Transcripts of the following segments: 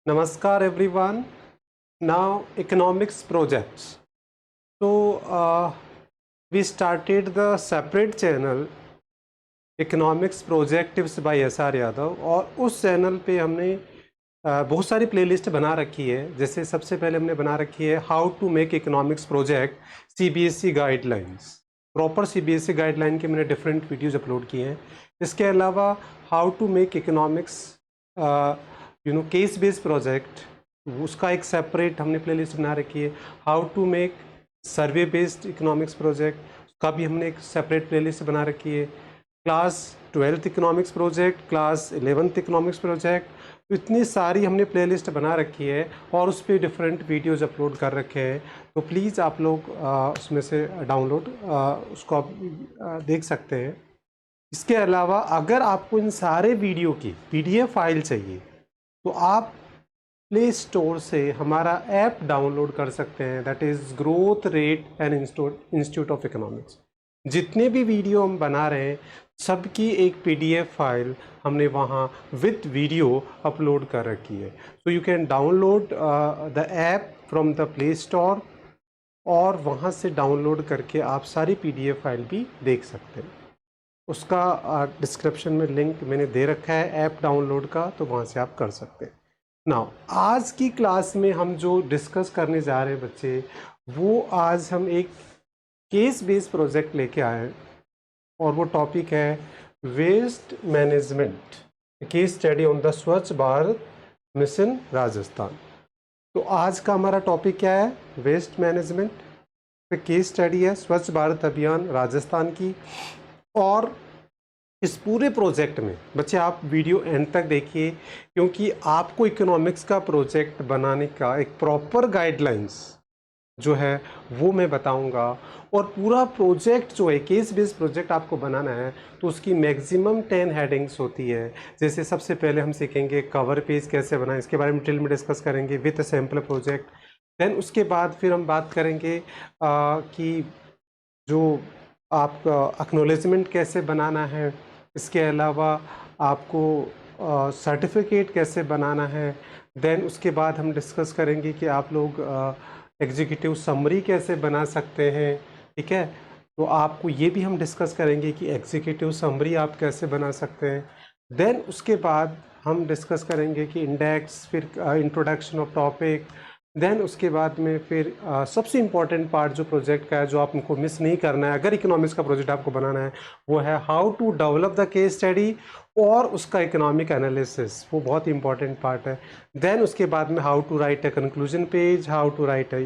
Namaskar everyone. Now economics projects. So we started the separate channel economics project tips by SR Yadav और उस channel पे हमने बहुत सारी प्लेलिस्ट बना रखी है। जैसे सबसे पहले हमने बना रखी है how to make economics project CBSE guidelines. Proper CBSE guideline के मैंने डिफरेंट वीडियोज़ अपलोड किए हैं। इसके अलावा how to make economics case based project, उसका एक सेपरेट हमने प्लेलिस्ट बना रखी है। How to make survey based economics project, उसका भी हमने एक सेपरेट प्लेलिस्ट बना रखी है। Class 12th economics project, class 11th economics project, इतनी सारी हमने प्लेलिस्ट बना रखी है और उस पर डिफरेंट वीडियोज़ अपलोड कर रखे हैं। तो प्लीज़ आप लोग उसमें से डाउनलोड उसको आप देख सकते हैं। इसके अलावा अगर आपको इन सारे वीडियो की PDF फाइल चाहिए तो आप प्ले स्टोर से हमारा ऐप डाउनलोड कर सकते हैं, that is growth rate and institute of economics. जितने भी वीडियो हम बना रहे हैं सबकी एक PDF फाइल हमने वहाँ विद वीडियो अपलोड कर रखी है। So you can download the app from the play store और वहाँ से डाउनलोड करके आप सारी PDF फाइल भी देख सकते हैं। उसका डिस्क्रिप्शन में लिंक मैंने दे रखा है ऐप डाउनलोड का, तो वहाँ से आप कर सकते हैं। नाउ आज की क्लास में हम जो डिस्कस करने जा रहे हैं बच्चे, वो आज हम एक केस बेस्ड प्रोजेक्ट लेके आए हैं और वो टॉपिक है waste management, case study on the Swachh Bharat mission Rajasthan. तो आज का हमारा टॉपिक क्या है? वेस्ट मैनेजमेंट पे केस स्टडी है स्वच्छ भारत अभियान राजस्थान की। और इस पूरे प्रोजेक्ट में बच्चे आप वीडियो एंड तक देखिए, क्योंकि आपको इकोनॉमिक्स का प्रोजेक्ट बनाने का एक प्रॉपर गाइडलाइंस जो है वो मैं बताऊंगा। और पूरा प्रोजेक्ट जो है केस बेस्ड प्रोजेक्ट आपको बनाना है तो उसकी मैक्सिमम 10 हेडिंग्स होती है। जैसे सबसे पहले हम सीखेंगे कवर पेज कैसे बनाएं, इसके बारे में डिटेल में डिस्कस करेंगे विथ सैम्पल प्रोजेक्ट। देन उसके बाद फिर हम बात करेंगे कि जो आप एक्नॉलेजमेंट कैसे बनाना है, इसके अलावा आपको सर्टिफिकेट कैसे बनाना है। देन उसके बाद हम डिस्कस करेंगे कि आप लोग एग्जीक्यूटिव समरी कैसे बना सकते हैं, ठीक है। तो आपको ये भी हम डिस्कस करेंगे कि एग्जीक्यूटिव समरी आप कैसे बना सकते हैं। देन उसके बाद हम डिस्कस करेंगे कि इंडेक्स, फिर इंट्रोडक्शन ऑफ टॉपिक। देन उसके बाद में फिर सबसे इम्पॉर्टेंट पार्ट जो प्रोजेक्ट का है, जो आपको मिस नहीं करना है अगर इकोनॉमिक्स का प्रोजेक्ट आपको बनाना है, वो है how to develop the case study और उसका इकोनॉमिक एनालिसिस, वो बहुत इंपॉर्टेंट पार्ट है। देन उसके बाद में how to write a conclusion page, how to write a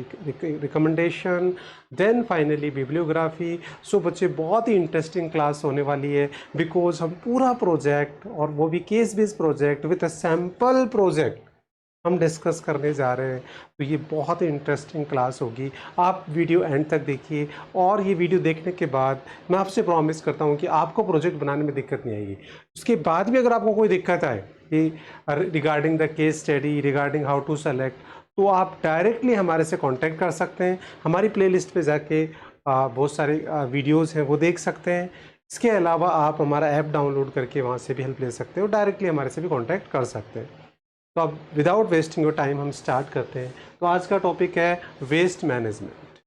recommendation, then finally bibliography. So बच्चे बहुत ही इंटरेस्टिंग क्लास होने वाली है, बिकॉज हम पूरा प्रोजेक्ट और वो भी case based project with a sample project हम डिस्कस करने जा रहे हैं। तो ये बहुत ही इंटरेस्टिंग क्लास होगी, आप वीडियो एंड तक देखिए। और ये वीडियो देखने के बाद मैं आपसे प्रॉमिस करता हूँ कि आपको प्रोजेक्ट बनाने में दिक्कत नहीं आएगी। उसके बाद भी अगर आपको कोई दिक्कत आए कि regarding the case study, regarding how to select, तो आप डायरेक्टली हमारे से कॉन्टैक्ट कर सकते हैं। हमारी प्लेलिस्ट पे जाके बहुत सारे वीडियोज़ हैं वो देख सकते हैं। इसके अलावा आप हमारा ऐप डाउनलोड करके वहाँ से भी हेल्प ले सकते हो, डायरेक्टली हमारे से भी कॉन्टैक्ट कर सकते हैं। तो अब विदाउट वेस्टिंग योर टाइम हम स्टार्ट करते हैं। तो आज का टॉपिक है वेस्ट मैनेजमेंट।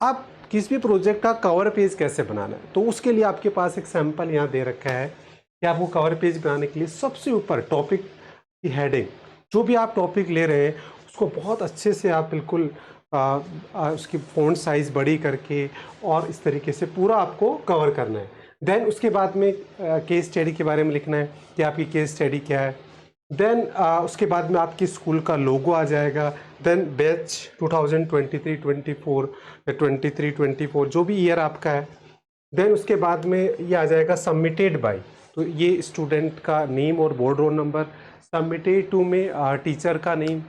आप किसी भी प्रोजेक्ट का कवर पेज कैसे बनाना है, तो उसके लिए आपके पास एक सैंपल यहाँ दे रखा है कि आपको कवर पेज बनाने के लिए सबसे ऊपर टॉपिक की हेडिंग, जो भी आप टॉपिक ले रहे हैं उसको बहुत अच्छे से आप बिल्कुल उसकी फ़ॉन्ट साइज़ बड़ी करके और इस तरीके से पूरा आपको कवर करना है। देन उसके बाद में केस स्टडी के बारे में लिखना है कि आपकी केस स्टडी क्या है। देन उसके बाद में आपकी स्कूल का लोगो आ जाएगा। देन बैच 2023-24 या 23-24 जो भी ईयर आपका है। देन उसके बाद में ये आ जाएगा सबमिटेड बाय, तो ये स्टूडेंट का नेम और board roll number. Submitted to में टीचर का नेम,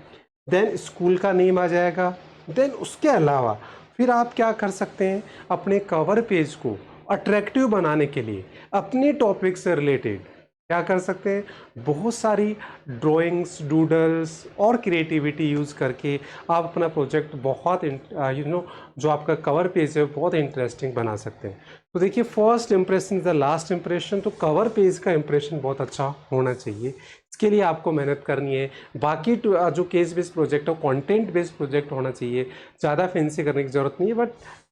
देन स्कूल का नेम आ जाएगा। देन उसके अलावा फिर आप क्या कर सकते हैं, अपने कवर पेज को अट्रैक्टिव बनाने के लिए अपने टॉपिक से रिलेटेड क्या कर सकते हैं, बहुत सारी ड्राइंग्स, डूडल्स और क्रिएटिविटी यूज़ करके आप अपना प्रोजेक्ट बहुत जो आपका कवर पेज है बहुत इंटरेस्टिंग बना सकते हैं। तो देखिए first impression is the last impression, तो कवर पेज का इंप्रेशन बहुत अच्छा होना चाहिए। इसके लिए आपको मेहनत करनी है। बाकी जो केस बेस्ड प्रोजेक्ट है कंटेंट बेस्ड प्रोजेक्ट होना चाहिए, ज़्यादा फैंसी करने की ज़रूरत नहीं है, बट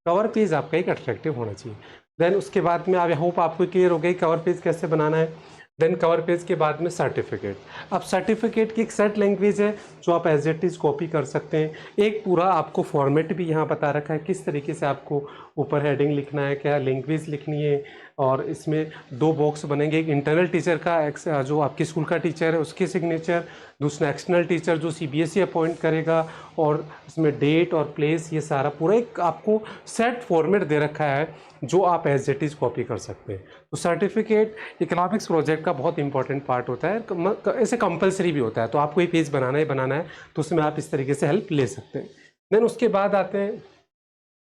कवर पेज आपका एक अट्रैक्टिव होना चाहिए। देन उसके बाद में आई होप आपको क्लियर हो गई कवर पेज कैसे बनाना है। देन कवर पेज के बाद में सर्टिफिकेट। अब सर्टिफिकेट की एक सेट लैंग्वेज है जो आप एज इट इज़ कॉपी कर सकते हैं। एक पूरा आपको फॉर्मेट भी यहाँ बता रखा है किस तरीके से आपको ऊपर हेडिंग लिखना है, क्या लैंग्वेज लिखनी है, और इसमें 2 बॉक्स बनेंगे, एक इंटरनल टीचर का जो आपके स्कूल का टीचर है उसके सिग्नेचर, दूसरा एक्सटर्नल टीचर जो सीबीएसई अपॉइंट करेगा, और इसमें डेट और प्लेस, ये सारा पूरा एक आपको सेट फॉर्मेट दे रखा है जो आप एज इट इज़ कॉपी कर सकते हैं। तो सर्टिफिकेट इकोनॉमिक्स प्रोजेक्ट का बहुत इंपॉर्टेंट पार्ट होता है, ऐसे कंपलसरी भी होता है, तो आपको ये पेज बनाना ही बनाना है, तो उसमें आप इस तरीके से हेल्प ले सकते हैं। देन उसके बाद आते हैं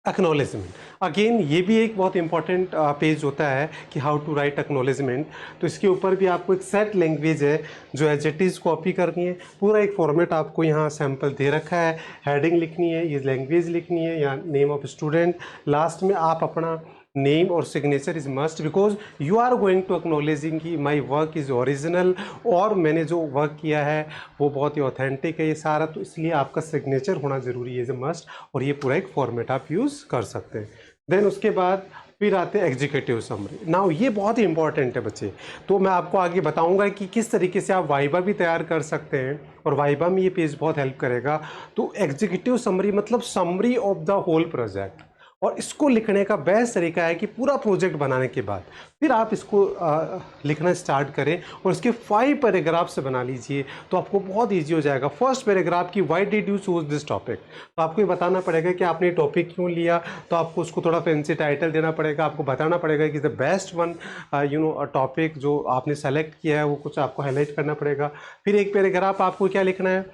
एक्नॉलेजमेंट। अगेन ये भी एक बहुत इंपॉर्टेंट पेज होता है कि हाउ टू राइट एक्नॉलेजमेंट। तो इसके ऊपर भी आपको एक सेट लैंग्वेज है जो एज इट इज़ कॉपी करनी है। पूरा एक फॉर्मेट आपको यहाँ सैम्पल दे रखा है, हेडिंग लिखनी है, ये लैंग्वेज लिखनी है या नेम ऑफ स्टूडेंट, लास्ट में आप अपना नेम और signature is must, because you are going to acknowledging कि माई वर्क इज़ ओरिजिनल और मैंने जो वर्क किया है वो बहुत ही ऑथेंटिक है ये सारा, तो इसलिए आपका सिग्नेचर होना ज़रूरी है इज़ ए मस्ट, और ये पूरा एक फॉर्मेट आप यूज़ कर सकते हैं। देन उसके बाद फिर आते हैं एग्जीक्यूटिव समरी। नाउ ये बहुत ही इंपॉर्टेंट है बच्चे, तो मैं आपको आगे बताऊंगा कि किस तरीके से आप वाइबा भी तैयार कर सकते हैं, और वाइबा में ये पेज बहुत हेल्प करेगा। तो एग्जीक्यूटिव समरी मतलब summary of the whole project, और इसको लिखने का बेस्ट तरीका है कि पूरा प्रोजेक्ट बनाने के बाद फिर आप इसको लिखना स्टार्ट करें और इसके 5 पैराग्राफ से बना लीजिए, तो आपको बहुत इजी हो जाएगा। फर्स्ट पैराग्राफ की why did you choose this topic, तो आपको ये बताना पड़ेगा कि आपने टॉपिक क्यों लिया, तो आपको उसको थोड़ा फैंसी टाइटल देना पड़ेगा, आपको बताना पड़ेगा कि द बेस्ट वन टॉपिक जो आपने सेलेक्ट किया है वो कुछ आपको हाईलाइट करना पड़ेगा। फिर एक पैराग्राफ आपको क्या लिखना है,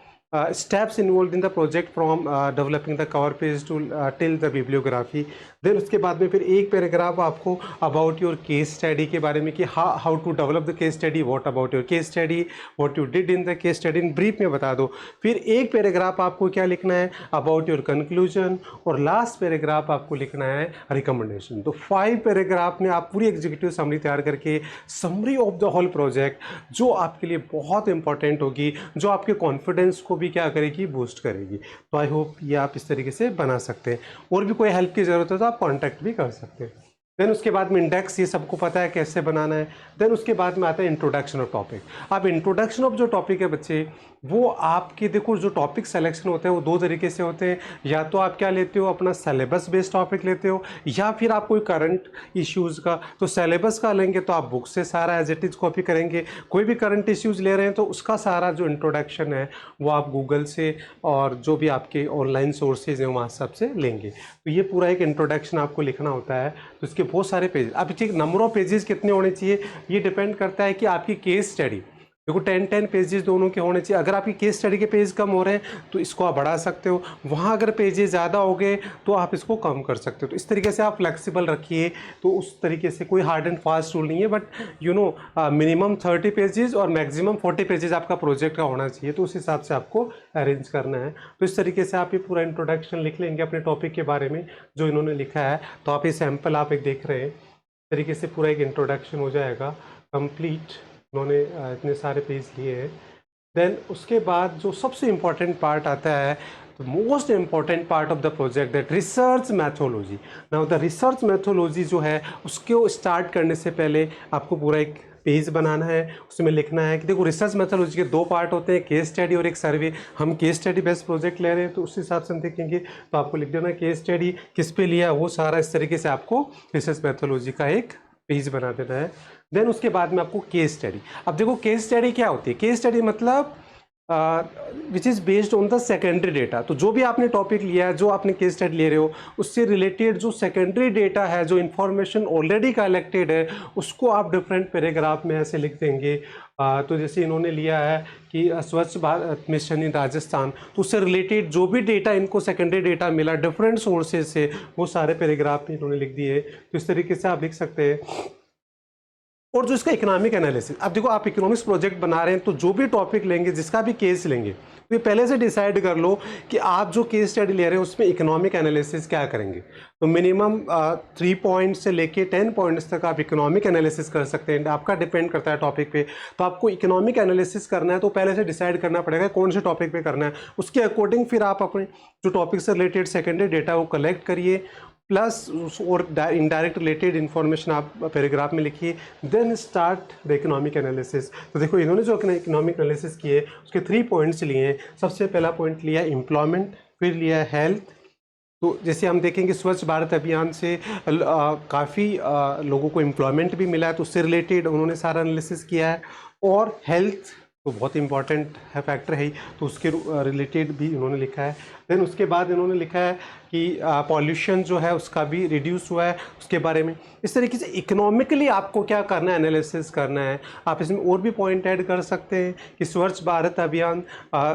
steps involved in the project from developing the cover page to till the bibliography। Then उसके बाद में फिर एक पैराग्राफ आपको अबाउट योर केस स्टडी के बारे में कि how to develop the case study, what about your case study, what you did in the case study, in brief में बता दो। फिर एक पैराग्राफ आपको क्या लिखना है, अबाउट योर कंक्लूजन, और लास्ट पैराग्राफ आपको लिखना है रिकमेंडेशन। तो 5 पैराग्राफ में आप पूरी एग्जीक्यूटिव समरी तैयार करके summary of the whole project जो आपके लिए बहुत इंपॉर्टेंट होगी, जो आपके कॉन्फिडेंस को भी क्या करेगी, बूस्ट करेगी। तो आई होप ये आप इस तरीके से बना सकते हैं। और भी कोई हेल्प की ज़रूरत है तो आप कांटेक्ट भी कर सकते हैं। देन उसके बाद में इंडेक्स, ये सबको पता है कैसे बनाना है। देन उसके बाद में आता है इंट्रोडक्शन ऑफ टॉपिक। अब इंट्रोडक्शन ऑफ जो टॉपिक है बच्चे, वो आपके देखो जो टॉपिक सिलेक्शन होते हैं वो 2 तरीके से होते हैं, या तो आप क्या लेते हो अपना सिलेबस बेस्ड टॉपिक लेते हो, या फिर आप कोई करंट इश्यूज़ का। तो सिलेबस का लेंगे तो आप बुक से सारा एज इट इज़ कॉपी करेंगे, कोई भी करंट इश्यूज़ ले रहे हैं तो उसका सारा जो इंट्रोडक्शन है वो आप गूगल से और जो भी आपके ऑनलाइन सोर्सेज हैं वहाँ सबसे लेंगे। तो ये पूरा एक इंट्रोडक्शन आपको लिखना होता है। तो इसके बहुत सारे पेज, अब ठीक नंबर ऑफ पेजेस कितने होने चाहिए ये डिपेंड करता है कि आपकी केस स्टडी, देखो 10 पेजेस दोनों के होने चाहिए। अगर आपकी केस स्टडी के पेज कम हो रहे हैं तो इसको आप बढ़ा सकते हो, वहाँ अगर पेजेस ज़्यादा हो गए तो आप इसको कम कर सकते हो। तो इस तरीके से आप फ्लेक्सिबल रखिए। तो उस तरीके से कोई हार्ड एंड फास्ट रूल नहीं है, बट मिनिमम 30 पेजेस और मैक्सिमम 40 पेजेस आपका प्रोजेक्ट का होना चाहिए, तो उस हिसाब से आपको अरेंज करना है। तो इस तरीके से आप ये पूरा इंट्रोडक्शन लिख लेंगे अपने टॉपिक के बारे में जो इन्होंने लिखा है। तो आप ये सैम्पल आप एक देख रहे हैं, इस तरीके से पूरा एक इंट्रोडक्शन हो जाएगा कंप्लीट। उन्होंने इतने सारे पेज लिए हैं। देन उसके बाद जो सबसे इम्पॉर्टेंट पार्ट आता है, the most important part of the project, that research methodology. Now the research methodology जो है उसको स्टार्ट करने से पहले आपको पूरा एक पेज बनाना है, उसमें लिखना है कि देखो रिसर्च मैथोलॉजी के 2 पार्ट होते हैं, केस स्टडी और एक सर्वे। हम केस स्टडी बेस्ड प्रोजेक्ट ले रहे हैं तो उस हिसाब से हम देखेंगे, तो आपको लिख देना केस स्टडी किस पे लिया वो सारा, इस तरीके से आपको रिसर्च मैथोलॉजी का एक पेज बना देना है। देन उसके बाद में आपको केस स्टडी। अब देखो केस स्टडी क्या होती है, केस स्टडी मतलब which is based on the secondary data. तो जो भी आपने टॉपिक लिया है, जो आपने केस स्टडी ले रहे हो, उससे रिलेटेड जो सेकेंडरी डेटा है, जो इन्फॉर्मेशन ऑलरेडी कलेक्टेड है, उसको आप डिफरेंट पैराग्राफ में ऐसे लिख देंगे। तो जैसे इन्होंने लिया है कि स्वच्छ भारत मिशन इन राजस्थान, तो उससे रिलेटेड जो भी डेटा इनको सेकेंडरी डेटा मिला डिफरेंट सोर्सेज से, वो सारे पैराग्राफ में इन्होंने लिख दिए। तो इस तरीके से आप लिख सकते हैं। और जो इसका इकोनॉमिक एनालिसिस, अब देखो आप इकोनॉमिक्स प्रोजेक्ट बना रहे हैं तो जो भी टॉपिक लेंगे, जिसका भी केस लेंगे, तो ये पहले से डिसाइड कर लो कि आप जो केस स्टडी ले रहे हैं उसमें इकोनॉमिक एनालिसिस क्या करेंगे। तो मिनिमम 3 पॉइंट से लेके 10 पॉइंट्स तक आप इकोनॉमिक एनालिसिस कर सकते हैं। आपका डिपेंड करता है टॉपिक पे। तो आपको इकोनॉमिक एनालिसिस करना है तो पहले से डिसाइड करना पड़ेगा कौन से टॉपिक पे करना है, उसके अकॉर्डिंग फिर आप अपने जो टॉपिक से रिलेटेड सेकेंडरी डेटा वो कलेक्ट करिए, प्लस और इनडायरेक्ट रिलेटेड इन्फॉर्मेशन आप पैराग्राफ में लिखिए, then start the economic analysis. तो देखो इन्होंने जो इकोनॉमिक एनालिसिस किए उसके 3 पॉइंट्स लिए हैं। सबसे पहला पॉइंट लिया एम्प्लॉयमेंट, फिर लिया हेल्थ। तो जैसे हम देखेंगे स्वच्छ भारत अभियान से काफ़ी लोगों को एम्प्लॉयमेंट भी मिला है, तो उससे रिलेटेड उन्होंने सारा एनालिसिस किया है। और हेल्थ तो बहुत इंपॉर्टेंट है, फैक्टर है ही, तो उसके रिलेटेड भी इन्होंने लिखा है। देन उसके बाद इन्होंने लिखा है कि पॉल्यूशन जो है उसका भी रिड्यूस हुआ है, उसके बारे में। इस तरीके से इकोनॉमिकली आपको क्या करना है, एनालिसिस करना है। आप इसमें और भी पॉइंट ऐड कर सकते हैं कि स्वच्छ भारत अभियान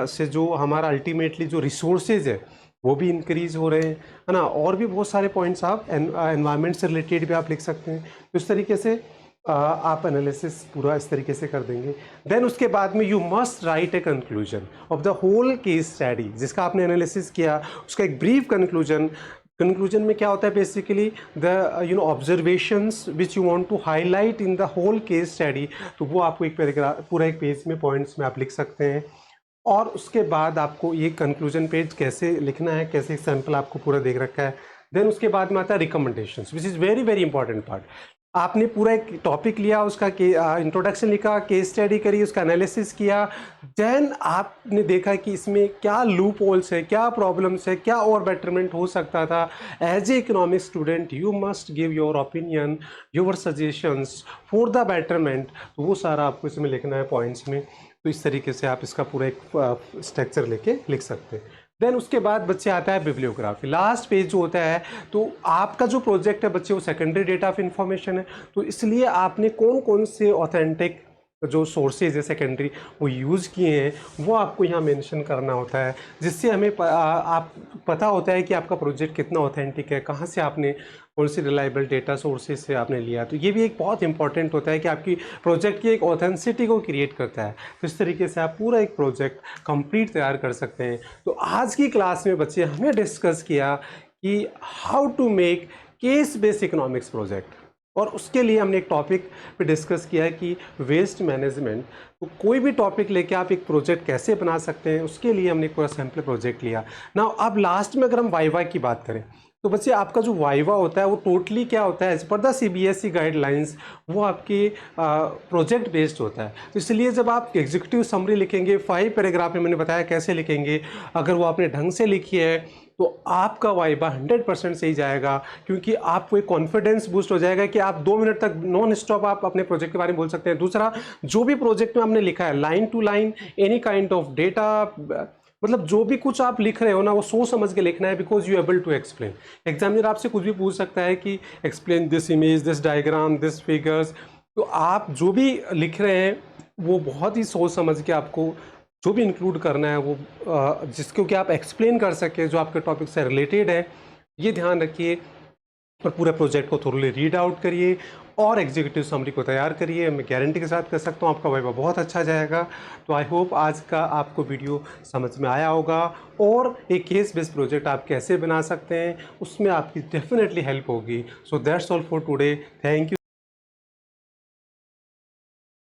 से जो हमारा अल्टीमेटली जो रिसोर्सेज है वो भी इंक्रीज़ हो रहे हैं, है ना। और भी बहुत सारे पॉइंट्स आप एनवायरनमेंट से रिलेटेड भी आप लिख सकते हैं। तो इस तरीके से आप एनालिसिस पूरा इस तरीके से कर देंगे। देन उसके बाद में you must write a conclusion of the whole case study, जिसका आपने एनालिसिस किया उसका एक ब्रीफ कंक्लूजन। कंक्लूजन में क्या होता है basically the observations which you want to highlight in the whole case study, तो वो आपको एक पैराग्राफ पूरा एक पेज में पॉइंट्स में आप लिख सकते हैं। और उसके बाद आपको ये कंक्लूजन पेज कैसे लिखना है, कैसे सैंपल आपको पूरा देख रखा है। देन उसके बाद में आता है recommendations, which is very very important part. आपने पूरा एक टॉपिक लिया, उसका इंट्रोडक्शन लिखा, केस स्टडी करी, उसका एनालिसिस किया। देन आपने देखा कि इसमें क्या लूप होल्स है, क्या प्रॉब्लम्स है, क्या और बेटरमेंट हो सकता था। As a economic student you must give your opinion, your suggestions for the betterment. तो वो सारा आपको इसमें लिखना है पॉइंट्स में। तो इस तरीके से आप इसका पूरा एक स्ट्रक्चर लेके लिख सकते हैं। देन उसके बाद बच्चे आता है बिब्लियोग्राफी, लास्ट पेज जो होता है। तो आपका जो प्रोजेक्ट है बच्चे वो सेकेंडरी डेटा ऑफ इंफॉर्मेशन है, तो इसलिए आपने कौन कौन से ऑथेंटिक जो सोर्सेज है सेकेंडरी वो यूज़ किए हैं वो आपको यहाँ मेंशन करना होता है, जिससे हमें आप पता होता है कि आपका प्रोजेक्ट कितना ऑथेंटिक है, कहाँ से आपने कौन सी रिलायबल डेटा सोर्सेज से आपने लिया। तो ये भी एक बहुत इंपॉर्टेंट होता है कि आपकी प्रोजेक्ट की एक ऑथेंसिटी को क्रिएट करता है। तो इस तरीके से आप पूरा एक प्रोजेक्ट कंप्लीट तैयार कर सकते हैं। तो आज की क्लास में बच्चे हमने डिस्कस किया कि how to make case based economics project, और उसके लिए हमने एक टॉपिक पे डिस्कस किया है कि वेस्ट मैनेजमेंट। तो कोई भी टॉपिक लेके आप एक प्रोजेक्ट कैसे बना सकते हैं, उसके लिए हमने पूरा सैम्पल प्रोजेक्ट लिया ना। अब लास्ट में अगर हम वाइवा की बात करें तो बच्चे आपका जो वाइवा होता है वो टोटली क्या होता है, as per the CBSE guidelines वो आपके प्रोजेक्ट बेस्ड होता है। तो इसलिए जब आप एग्जीक्यूटिव समरी लिखेंगे 5 पैराग्राफ में मैंने बताया कैसे लिखेंगे, अगर वो आपने ढंग से लिखी है तो आपका वाइवा 100% सही जाएगा, क्योंकि आपको एक कॉन्फिडेंस बूस्ट हो जाएगा कि आप 2 मिनट तक नॉन स्टॉप आप अपने प्रोजेक्ट के बारे में बोल सकते हैं। दूसरा, जो भी प्रोजेक्ट में हमने लिखा है line to line any kind of data, मतलब जो भी कुछ आप लिख रहे हो ना वो सोच समझ के लिखना है, because you able to explain. Examiner आपसे कुछ भी पूछ सकता है कि explain this image, this diagram, this figures. तो आप जो भी लिख रहे हैं वो बहुत ही सोच समझ के आपको जो भी इंक्लूड करना है वो जिसको कि आप एक्सप्लेन कर सके, जो आपके टॉपिक से रिलेटेड है, ये ध्यान रखिए। और पूरे प्रोजेक्ट को थोड़े रीड आउट करिए और एग्जीक्यूटिव समरी को तैयार करिए। मैं गारंटी के साथ कर सकता हूँ आपका वाइवा बहुत अच्छा जाएगा। तो आई होप आज का आपको वीडियो समझ में आया होगा, और एक केस बेस्ड प्रोजेक्ट आप कैसे बना सकते हैं उसमें आपकी डेफिनेटली हेल्प होगी। So that's all for today. Thank you.